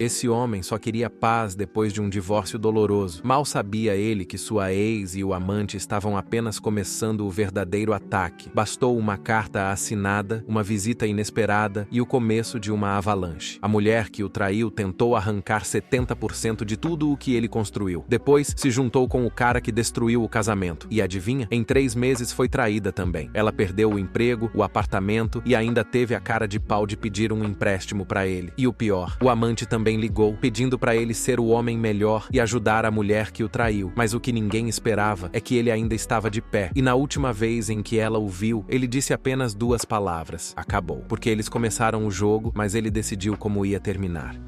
Esse homem só queria paz depois de um divórcio doloroso. Mal sabia ele que sua ex e o amante estavam apenas começando o verdadeiro ataque. Bastou uma carta assinada, uma visita inesperada e o começo de uma avalanche. A mulher que o traiu tentou arrancar 70% de tudo o que ele construiu. Depois, se juntou com o cara que destruiu o casamento. E adivinha? Em 3 meses foi traída também. Ela perdeu o emprego, o apartamento e ainda teve a cara de pau de pedir um empréstimo para ele. E o pior, o amante também ligou, pedindo para ele ser o homem melhor e ajudar a mulher que o traiu. Mas o que ninguém esperava é que ele ainda estava de pé. E na última vez em que ela o viu, ele disse apenas 2 palavras: acabou. Porque eles começaram o jogo, mas ele decidiu como ia terminar.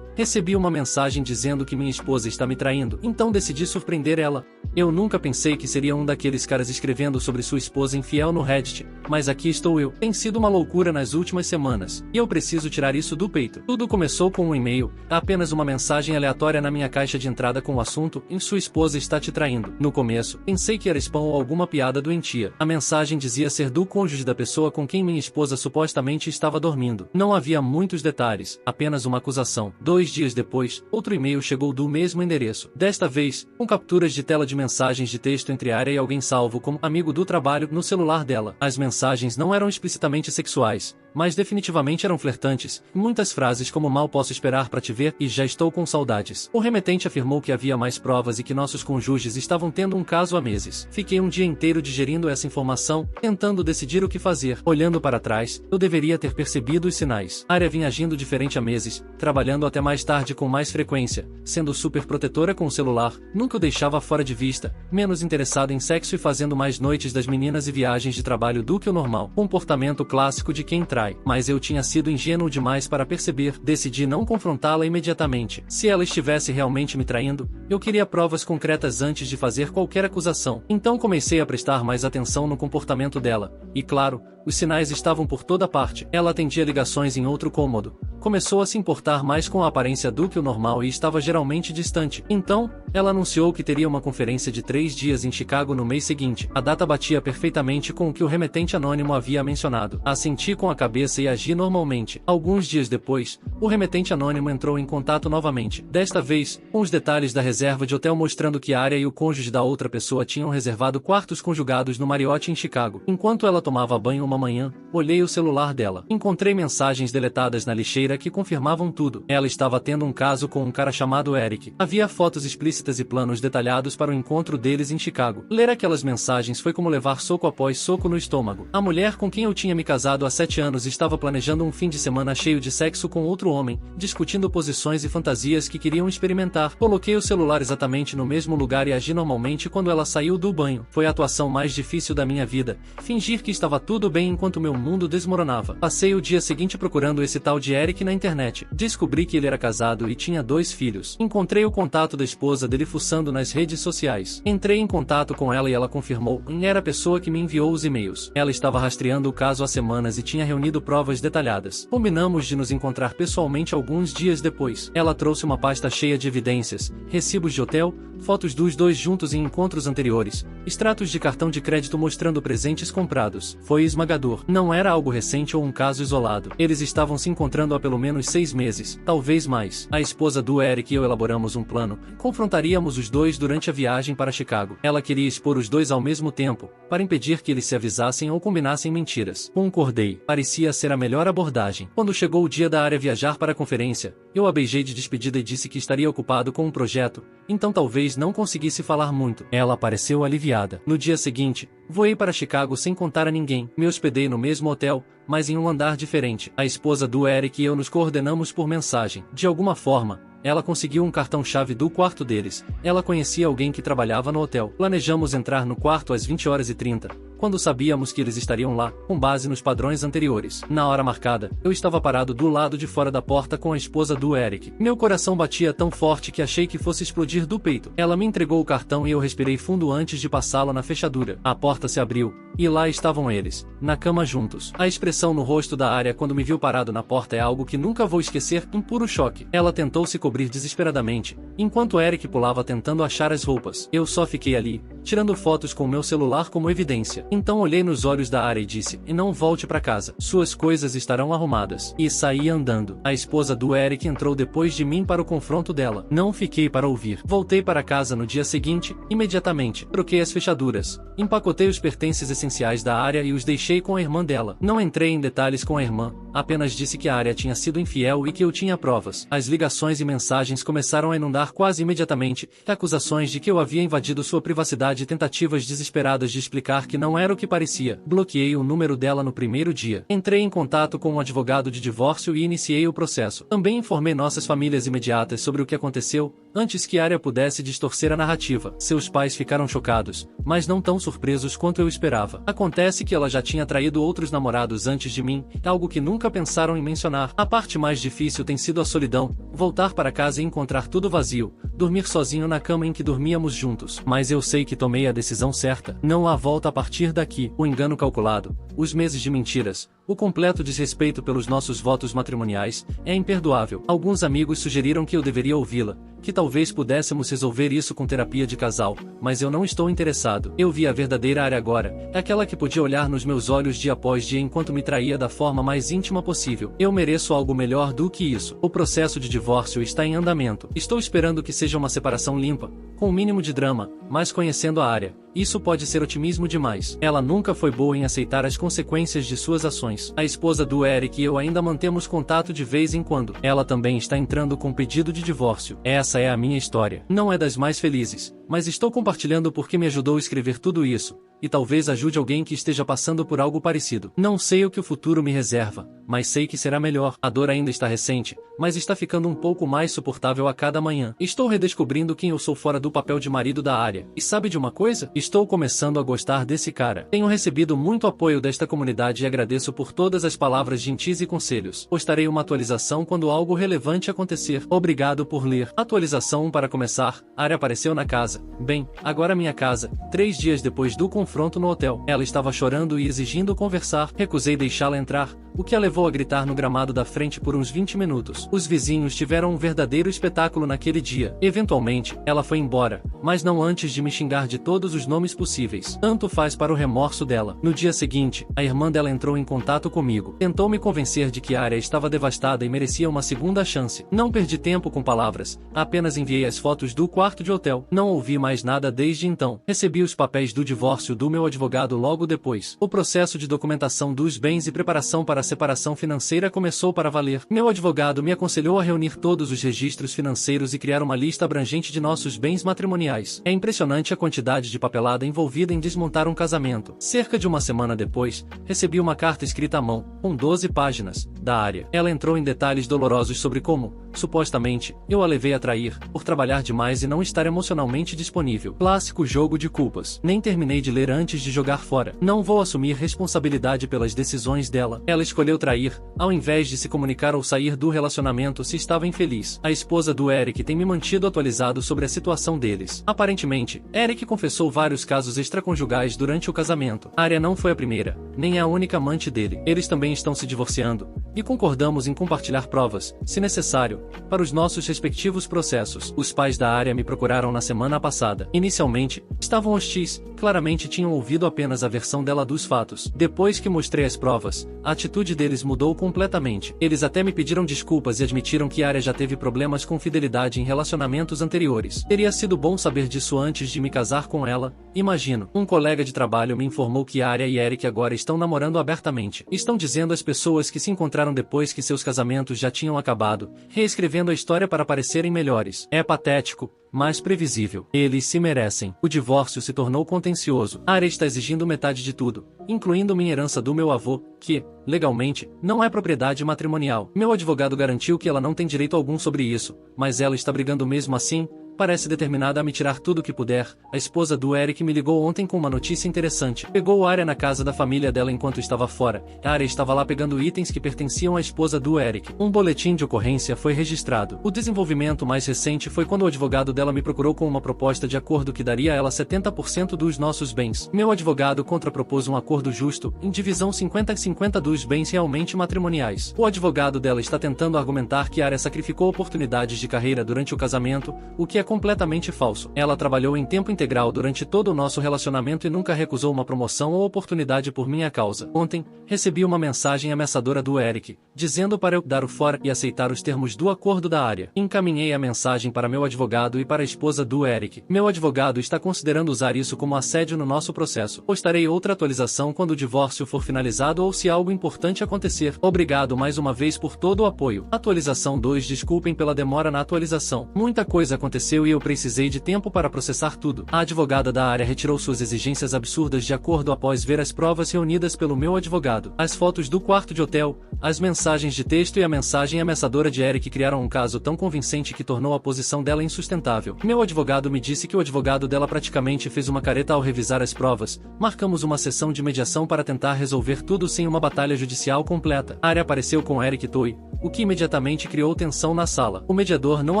Recebi uma mensagem dizendo que minha esposa está me traindo, então decidi surpreender ela. Eu nunca pensei que seria um daqueles caras escrevendo sobre sua esposa infiel no Reddit, mas aqui estou eu. Tem sido uma loucura nas últimas semanas, e eu preciso tirar isso do peito. Tudo começou com um e-mail, apenas uma mensagem aleatória na minha caixa de entrada com o assunto: sua esposa está te traindo. No começo, pensei que era spam ou alguma piada doentia. A mensagem dizia ser do cônjuge da pessoa com quem minha esposa supostamente estava dormindo. Não havia muitos detalhes, apenas uma acusação. 2 dias depois, outro e-mail chegou do mesmo endereço. Desta vez, com capturas de tela de mensagens de texto entre Arya e alguém salvo como amigo do trabalho no celular dela. As mensagens não eram explicitamente sexuais, mas definitivamente eram flertantes. Muitas frases como "mal posso esperar para te ver" e "já estou com saudades". O remetente afirmou que havia mais provas e que nossos cônjuges estavam tendo um caso há meses. Fiquei um dia inteiro digerindo essa informação, tentando decidir o que fazer. Olhando para trás, eu deveria ter percebido os sinais. Arya vinha agindo diferente há meses, trabalhando até mais tarde com mais frequência, sendo super protetora com o celular, nunca o deixava fora de vista, menos interessada em sexo e fazendo mais noites das meninas e viagens de trabalho do que o normal. Comportamento clássico de quem trai. Mas eu tinha sido ingênuo demais para perceber. Decidi não confrontá-la imediatamente. Se ela estivesse realmente me traindo, eu queria provas concretas antes de fazer qualquer acusação. Então comecei a prestar mais atenção no comportamento dela. E claro, os sinais estavam por toda parte. Ela atendia ligações em outro cômodo. Começou a se importar mais com a aparência do que o normal e estava geralmente distante. Então, ela anunciou que teria uma conferência de 3 dias em Chicago no mês seguinte. A data batia perfeitamente com o que o remetente anônimo havia mencionado. Assenti com a cabeça e agi normalmente. Alguns dias depois, o remetente anônimo entrou em contato novamente. Desta vez, com os detalhes da reserva de hotel mostrando que a Arya e o cônjuge da outra pessoa tinham reservado quartos conjugados no Marriott em Chicago. Enquanto ela tomava banho uma manhã, olhei o celular dela. Encontrei mensagens deletadas na lixeira que confirmavam tudo. Ela estava tendo um caso com um cara chamado Eric. Havia fotos explícitas e planos detalhados para o encontro deles em Chicago. Ler aquelas mensagens foi como levar soco após soco no estômago. A mulher com quem eu tinha me casado há 7 anos estava planejando um fim de semana cheio de sexo com outro homem, discutindo posições e fantasias que queriam experimentar. Coloquei o celular exatamente no mesmo lugar e agi normalmente quando ela saiu do banho. Foi a atuação mais difícil da minha vida. Fingir que estava tudo bem enquanto meu mundo desmoronava. Passei o dia seguinte procurando esse tal de Eric na internet. Descobri que ele era casado e tinha 2 filhos. Encontrei o contato da esposa dele fuçando nas redes sociais. Entrei em contato com ela e ela confirmou. Era a pessoa que me enviou os e-mails. Ela estava rastreando o caso há semanas e tinha reunido provas detalhadas. Combinamos de nos encontrar pessoalmente alguns dias depois. Ela trouxe uma pasta cheia de evidências, recibos de hotel, fotos dos 2 juntos em encontros anteriores, extratos de cartão de crédito mostrando presentes comprados. Foi esmagador. Não era algo recente ou um caso isolado. Eles estavam se encontrando há pelo menos 6 meses, talvez mais. A esposa do Eric e eu elaboramos um plano. Confrontaríamos os 2 durante a viagem para Chicago. Ela queria expor os 2 ao mesmo tempo, para impedir que eles se avisassem ou combinassem mentiras. Concordei. Parecia ser a melhor abordagem. Quando chegou o dia da Arya viajar para a conferência, eu a beijei de despedida e disse que estaria ocupado com um projeto, então talvez não conseguisse falar muito. Ela pareceu aliviada. No dia seguinte, voei para Chicago sem contar a ninguém. Me hospedei no mesmo hotel, mas em um andar diferente. A esposa do Eric e eu nos coordenamos por mensagem. De alguma forma, ela conseguiu um cartão-chave do quarto deles. Ela conhecia alguém que trabalhava no hotel. Planejamos entrar no quarto às 20h30. Quando sabíamos que eles estariam lá, com base nos padrões anteriores. Na hora marcada, eu estava parado do lado de fora da porta com a esposa do Eric. Meu coração batia tão forte que achei que fosse explodir do peito. Ela me entregou o cartão e eu respirei fundo antes de passá-lo na fechadura. A porta se abriu, e lá estavam eles, na cama juntos. A expressão no rosto da Arya quando me viu parado na porta é algo que nunca vou esquecer, um puro choque. Ela tentou se cobrir desesperadamente, enquanto Eric pulava tentando achar as roupas. Eu só fiquei ali, tirando fotos com meu celular como evidência. Então olhei nos olhos da Arya e disse: "E não volte para casa. Suas coisas estarão arrumadas." E saí andando. A esposa do Eric entrou depois de mim para o confronto dela. Não fiquei para ouvir. Voltei para casa no dia seguinte, imediatamente. Troquei as fechaduras. Empacotei os pertences essenciais da Arya e os deixei com a irmã dela. Não entrei em detalhes com a irmã, apenas disse que a Arya tinha sido infiel e que eu tinha provas. As ligações e mensagens começaram a inundar quase imediatamente, acusações de que eu havia invadido sua privacidade e tentativas desesperadas de explicar que não era o que parecia. Bloqueei o número dela no primeiro dia. Entrei em contato com um advogado de divórcio e iniciei o processo. Também informei nossas famílias imediatas sobre o que aconteceu, antes que Arya pudesse distorcer a narrativa. Seus pais ficaram chocados, mas não tão surpresos quanto eu esperava. Acontece que ela já tinha traído outros namorados antes de mim, algo que nunca pensaram em mencionar. A parte mais difícil tem sido a solidão, voltar para casa e encontrar tudo vazio, dormir sozinho na cama em que dormíamos juntos. Mas eu sei que tomei a decisão certa. Não há volta a partir daqui. O engano calculado, os meses de mentiras, o completo desrespeito pelos nossos votos matrimoniais, é imperdoável. Alguns amigos sugeriram que eu deveria ouvi-la, que talvez pudéssemos resolver isso com terapia de casal, mas eu não estou interessado. Eu vi a verdadeira Arya agora, aquela que podia olhar nos meus olhos dia após dia enquanto me traía da forma mais íntima possível. Eu mereço algo melhor do que isso. O processo de divórcio está em andamento. Estou esperando que seja uma separação limpa, com o mínimo de drama, mas conhecendo a Arya, isso pode ser otimismo demais. Ela nunca foi boa em aceitar as consequências de suas ações. A esposa do Eric e eu ainda mantemos contato de vez em quando. Ela também está entrando com pedido de divórcio. Essa é a minha história. Não é das mais felizes, mas estou compartilhando porque me ajudou a escrever tudo isso, e talvez ajude alguém que esteja passando por algo parecido. Não sei o que o futuro me reserva, mas sei que será melhor. A dor ainda está recente, mas está ficando um pouco mais suportável a cada manhã. Estou redescobrindo quem eu sou fora do papel de marido da Arya. E sabe de uma coisa? Estou começando a gostar desse cara. Tenho recebido muito apoio desta comunidade e agradeço por todas as palavras gentis e conselhos. Postarei uma atualização quando algo relevante acontecer. Obrigado por ler. Atualização 1 para começar. Arya apareceu na casa. Bem, agora minha casa. 3 dias depois do confronto no hotel. Ela estava chorando e exigindo conversar. Recusei deixá-la entrar, o que a levou a gritar no gramado da frente por uns 20 minutos. Os vizinhos tiveram um verdadeiro espetáculo naquele dia. Eventualmente, ela foi embora, mas não antes de me xingar de todos os nomes possíveis. Tanto faz para o remorso dela. No dia seguinte, a irmã dela entrou em contato comigo. Tentou me convencer de que a Arya estava devastada e merecia uma segunda chance. Não perdi tempo com palavras, apenas enviei as fotos do quarto de hotel. Não ouvi mais nada desde então. Recebi os papéis do divórcio do meu advogado logo depois. O processo de documentação dos bens e preparação para a separação financeira começou para valer. Meu advogado me aconselhou a reunir todos os registros financeiros e criar uma lista abrangente de nossos bens matrimoniais. É impressionante a quantidade de papelada envolvida em desmontar um casamento. Cerca de uma semana depois, recebi uma carta escrita à mão, com 12 páginas, da Arya. Ela entrou em detalhes dolorosos sobre como, supostamente, eu a levei a trair, por trabalhar demais e não estar emocionalmente disponível. Clássico jogo de culpas. Nem terminei de ler antes de jogar fora. Não vou assumir responsabilidade pelas decisões dela. Ela escolheu trair, ao invés de se comunicar ou sair do relacionamento se estava infeliz. A esposa do Eric tem me mantido atualizado sobre a situação deles. Aparentemente, Eric confessou vários casos extraconjugais durante o casamento. Arya não foi a primeira, nem a única amante dele. Eles também estão se divorciando, e concordamos em compartilhar provas, se necessário, para os nossos respectivos processos. Os pais da Arya me procuraram na semana passada. Inicialmente, estavam hostis, claramente tinham ouvido apenas a versão dela dos fatos. Depois que mostrei as provas, a atitude deles mudou completamente. Eles até me pediram desculpas e admitiram que Arya já teve problemas com fidelidade em relacionamentos anteriores. Teria sido bom saber disso antes de me casar com ela, imagino. Um colega de trabalho me informou que Arya e Eric agora estão namorando abertamente. Estão dizendo às pessoas que se encontraram depois que seus casamentos já tinham acabado, reescrevendo a história para parecerem melhores. É patético, mas previsível. Eles se merecem. O divórcio se tornou contencioso. Arya está exigindo metade de tudo, incluindo minha herança do meu avô, que, legalmente, não é propriedade matrimonial. Meu advogado garantiu que ela não tem direito algum sobre isso, mas ela está brigando mesmo assim. Parece determinada a me tirar tudo o que puder. A esposa do Eric me ligou ontem com uma notícia interessante. Pegou Arya na casa da família dela enquanto estava fora. Arya estava lá pegando itens que pertenciam à esposa do Eric. Um boletim de ocorrência foi registrado. O desenvolvimento mais recente foi quando o advogado dela me procurou com uma proposta de acordo que daria a ela 70% dos nossos bens. Meu advogado contrapropôs um acordo justo, em divisão 50-50 dos bens realmente matrimoniais. O advogado dela está tentando argumentar que Arya sacrificou oportunidades de carreira durante o casamento, o que é completamente falso. Ela trabalhou em tempo integral durante todo o nosso relacionamento e nunca recusou uma promoção ou oportunidade por minha causa. Ontem, recebi uma mensagem ameaçadora do Eric, dizendo para eu dar o fora e aceitar os termos do acordo da área. Encaminhei a mensagem para meu advogado e para a esposa do Eric. Meu advogado está considerando usar isso como assédio no nosso processo. Postarei outra atualização quando o divórcio for finalizado ou se algo importante acontecer. Obrigado mais uma vez por todo o apoio. Atualização 2. Desculpem pela demora na atualização. Muita coisa aconteceu e eu precisei de tempo para processar tudo. A advogada da área retirou suas exigências absurdas de acordo após ver as provas reunidas pelo meu advogado. As fotos do quarto de hotel, as mensagens de texto e a mensagem ameaçadora de Eric criaram um caso tão convincente que tornou a posição dela insustentável. Meu advogado me disse que o advogado dela praticamente fez uma careta ao revisar as provas. Marcamos uma sessão de mediação para tentar resolver tudo sem uma batalha judicial completa. A área apareceu com Eric Toy, o que imediatamente criou tensão na sala. O mediador não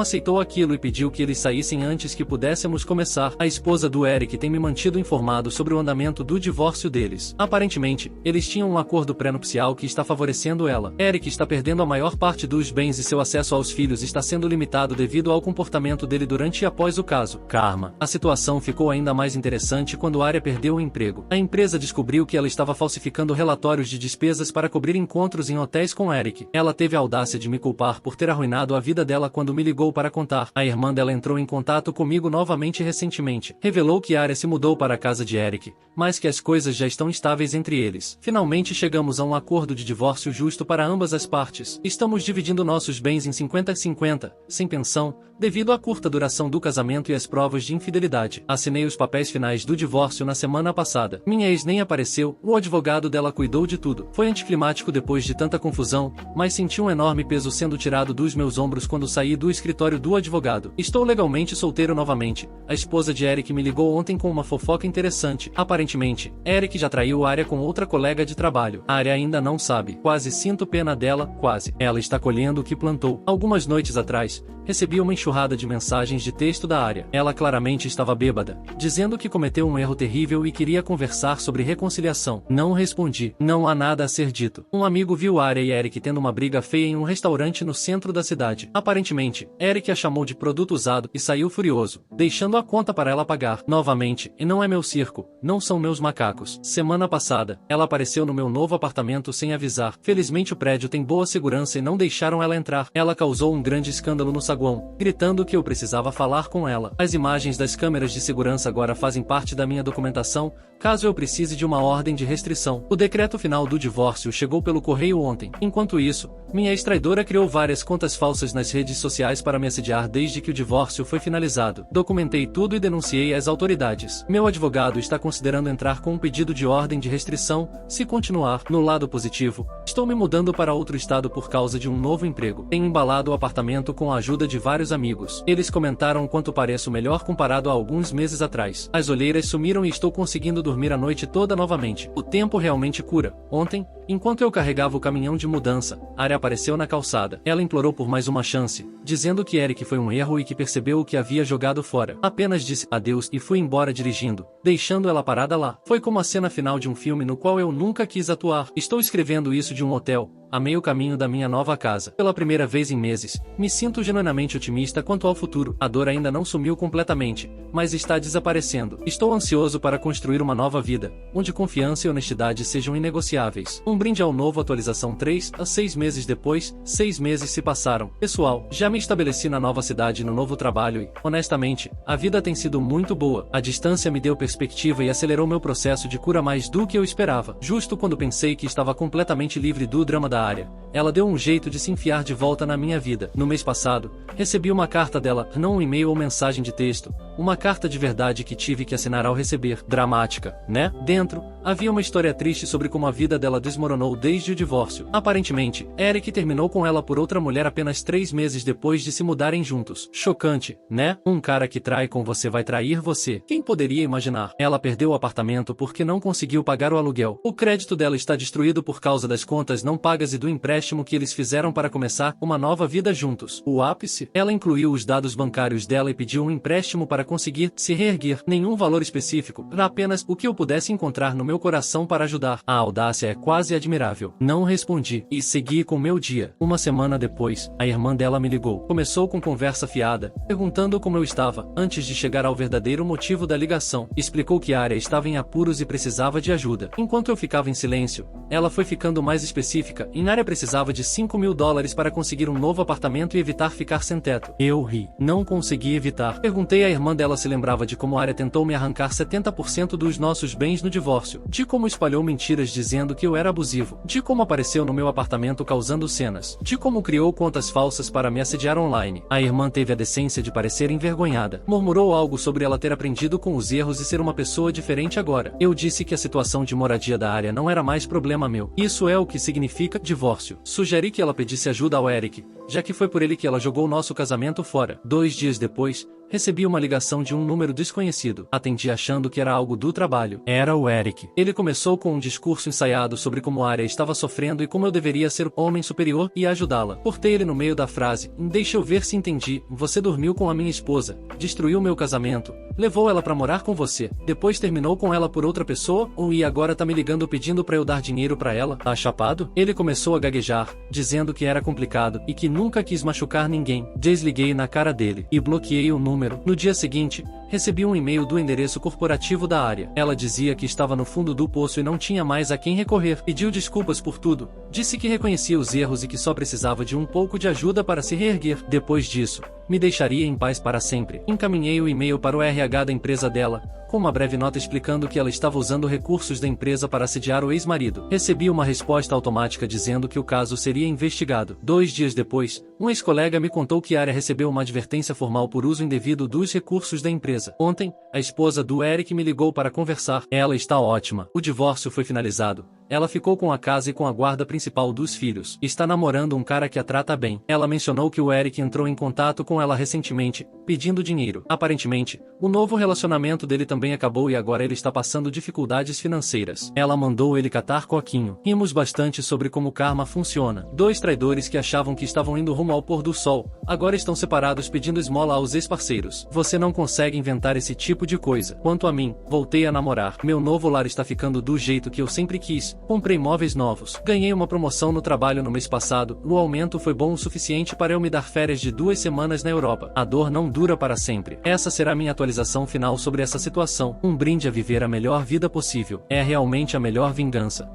aceitou aquilo e pediu que eles saíssem antes que pudéssemos começar. A esposa do Eric tem me mantido informado sobre o andamento do divórcio deles. Aparentemente, eles tinham um acordo pré-nupcial que está favorecendo ela. Eric está perdendo a maior parte dos bens e seu acesso aos filhos está sendo limitado devido ao comportamento dele durante e após o caso. Karma. A situação ficou ainda mais interessante quando Arya perdeu o emprego. A empresa descobriu que ela estava falsificando relatórios de despesas para cobrir encontros em hotéis com Eric. Ela teve a audácia de me culpar por ter arruinado a vida dela quando me ligou para contar. A irmã dela entrou em contato comigo novamente recentemente. Revelou que Arya se mudou para a casa de Eric, mas que as coisas já estão estáveis entre eles. Finalmente chegamos a um acordo de divórcio justo para ambas as partes. Estamos dividindo nossos bens em 50-50, sem pensão, devido à curta duração do casamento e às provas de infidelidade. Assinei os papéis finais do divórcio na semana passada. Minha ex nem apareceu, o advogado dela cuidou de tudo. Foi anticlimático depois de tanta confusão, mas senti um enorme peso sendo tirado dos meus ombros quando saí do escritório do advogado. Estou legalmente solteiro novamente. A esposa de Eric me ligou ontem com uma fofoca interessante. Aparentemente, Eric já traiu Arya com outra colega de trabalho. A Arya ainda não sabe. Quase sinto pena dela, quase. Ela está colhendo o que plantou. Algumas noites atrás, recebi uma enxurrada de mensagens de texto da Arya. Ela claramente estava bêbada, dizendo que cometeu um erro terrível e queria conversar sobre reconciliação. Não respondi. Não há nada a ser dito. Um amigo viu Arya e Eric tendo uma briga feia em um restaurante no centro da cidade. Aparentemente, Eric a chamou de produto usado e saiu furioso, deixando a conta para ela pagar. Novamente, e não é meu circo, não são meus macacos. Semana passada, ela apareceu no meu novo apartamento sem avisar. Felizmente o prédio tem boa segurança e não deixaram ela entrar. Ela causou um grande escândalo no saguão, gritando que eu precisava falar com ela. As imagens das câmeras de segurança agora fazem parte da minha documentação, caso eu precise de uma ordem de restrição. O decreto final do divórcio chegou pelo correio ontem. Enquanto isso, minha ex-traidora criou várias contas falsas nas redes sociais para me assediar desde que o divórcio foi finalizado. Documentei tudo e denunciei às autoridades. Meu advogado está considerando entrar com um pedido de ordem de restrição, se continuar. No lado positivo, estou me mudando para outro estado por causa de um novo emprego. Tenho embalado o apartamento com a ajuda de vários amigos. Eles comentaram quanto pareço melhor comparado a alguns meses atrás. As olheiras sumiram e estou conseguindo dormir a noite toda novamente. O tempo realmente cura. Ontem, enquanto eu carregava o caminhão de mudança, Arya apareceu na calçada. Ela implorou por mais uma chance, dizendo que Eric foi um erro e que percebeu o que havia jogado fora. Apenas disse adeus e fui embora dirigindo, deixando ela parada lá. Foi como a cena final de um filme no qual eu nunca quis atuar. Estou escrevendo isso de um hotel, a meio caminho da minha nova casa. Pela primeira vez em meses, me sinto genuinamente otimista quanto ao futuro. A dor ainda não sumiu completamente, mas está desaparecendo. Estou ansioso para construir uma nova vida, onde confiança e honestidade sejam inegociáveis. Um brinde ao novo atualização 3, a 6 meses depois, 6 meses se passaram. Pessoal, já me estabeleci na nova cidade e no novo trabalho e, honestamente, a vida tem sido muito boa. A distância me deu perspectiva e acelerou meu processo de cura mais do que eu esperava. Justo quando pensei que estava completamente livre do drama da área, ela deu um jeito de se enfiar de volta na minha vida. No mês passado, recebi uma carta dela, não um e-mail ou mensagem de texto, uma carta de verdade que tive que assinar ao receber. Dramática, né? Dentro, havia uma história triste sobre como a vida dela desmoronou desde o divórcio. Aparentemente, Eric terminou com ela por outra mulher apenas 3 meses depois de se mudarem juntos. Chocante, né? Um cara que trai com você vai trair você. Quem poderia imaginar? Ela perdeu o apartamento porque não conseguiu pagar o aluguel. O crédito dela está destruído por causa das contas não pagas e do empréstimo empréstimo que eles fizeram para começar uma nova vida juntos. O ápice? Ela incluiu os dados bancários dela e pediu um empréstimo para conseguir se reerguer. Nenhum valor específico, apenas o que eu pudesse encontrar no meu coração para ajudar. A audácia é quase admirável. Não respondi e segui com meu dia. Uma semana depois, a irmã dela me ligou. Começou com conversa fiada, perguntando como eu estava, antes de chegar ao verdadeiro motivo da ligação. Explicou que a área estava em apuros e precisava de ajuda. Enquanto eu ficava em silêncio, ela foi ficando mais específica. A área precisava de $5.000 para conseguir um novo apartamento e evitar ficar sem teto. Eu ri. Não consegui evitar. Perguntei à irmã dela se lembrava de como a área tentou me arrancar 70% dos nossos bens no divórcio, de como espalhou mentiras dizendo que eu era abusivo, de como apareceu no meu apartamento causando cenas, de como criou contas falsas para me assediar online. A irmã teve a decência de parecer envergonhada. Murmurou algo sobre ela ter aprendido com os erros e ser uma pessoa diferente agora. Eu disse que a situação de moradia da área não era mais problema meu. Isso é o que significa divórcio. Sugeri que ela pedisse ajuda ao Eric, já que foi por ele que ela jogou nosso casamento fora. 2 dias depois, recebi uma ligação de um número desconhecido. Atendi achando que era algo do trabalho. Era o Eric. Ele começou com um discurso ensaiado sobre como a área estava sofrendo e como eu deveria ser o homem superior e ajudá-la. Cortei ele no meio da frase. Deixa eu ver se entendi. Você dormiu com a minha esposa, destruiu meu casamento, levou ela pra morar com você, depois terminou com ela por outra pessoa, e agora tá me ligando pedindo pra eu dar dinheiro pra ela? Tá chapado? Ele começou a gaguejar, dizendo que era complicado e que nunca quis machucar ninguém. Desliguei na cara dele e bloqueei o número. No dia seguinte, recebi um e-mail do endereço corporativo da área. Ela dizia que estava no fundo do poço e não tinha mais a quem recorrer. Pediu desculpas por tudo. Disse que reconhecia os erros e que só precisava de um pouco de ajuda para se reerguer. Depois disso, me deixaria em paz para sempre. Encaminhei o e-mail para o RH da empresa dela, com uma breve nota explicando que ela estava usando recursos da empresa para assediar o ex-marido. Recebi uma resposta automática dizendo que o caso seria investigado. 2 dias depois, um ex-colega me contou que a área recebeu uma advertência formal por uso indevido dos recursos da empresa. Ontem, a esposa do Eric me ligou para conversar. Ela está ótima. O divórcio foi finalizado. Ela ficou com a casa e com a guarda principal dos filhos. Está namorando um cara que a trata bem. Ela mencionou que o Eric entrou em contato com ela recentemente, pedindo dinheiro. Aparentemente, o novo relacionamento dele também acabou e agora ele está passando dificuldades financeiras. Ela mandou ele catar coquinho. Rimos bastante sobre como o karma funciona. 2 traidores que achavam que estavam indo rumo ao pôr do sol, agora estão separados pedindo esmola aos ex-parceiros. Você não consegue inventar esse tipo de coisa. Quanto a mim, voltei a namorar. Meu novo lar está ficando do jeito que eu sempre quis. Comprei móveis novos. Ganhei uma promoção no trabalho no mês passado. O aumento foi bom o suficiente para eu me dar férias de 2 semanas na Europa. A dor não dura para sempre. Essa será minha atualização final sobre essa situação. Um brinde a viver a melhor vida possível. É realmente a melhor vingança.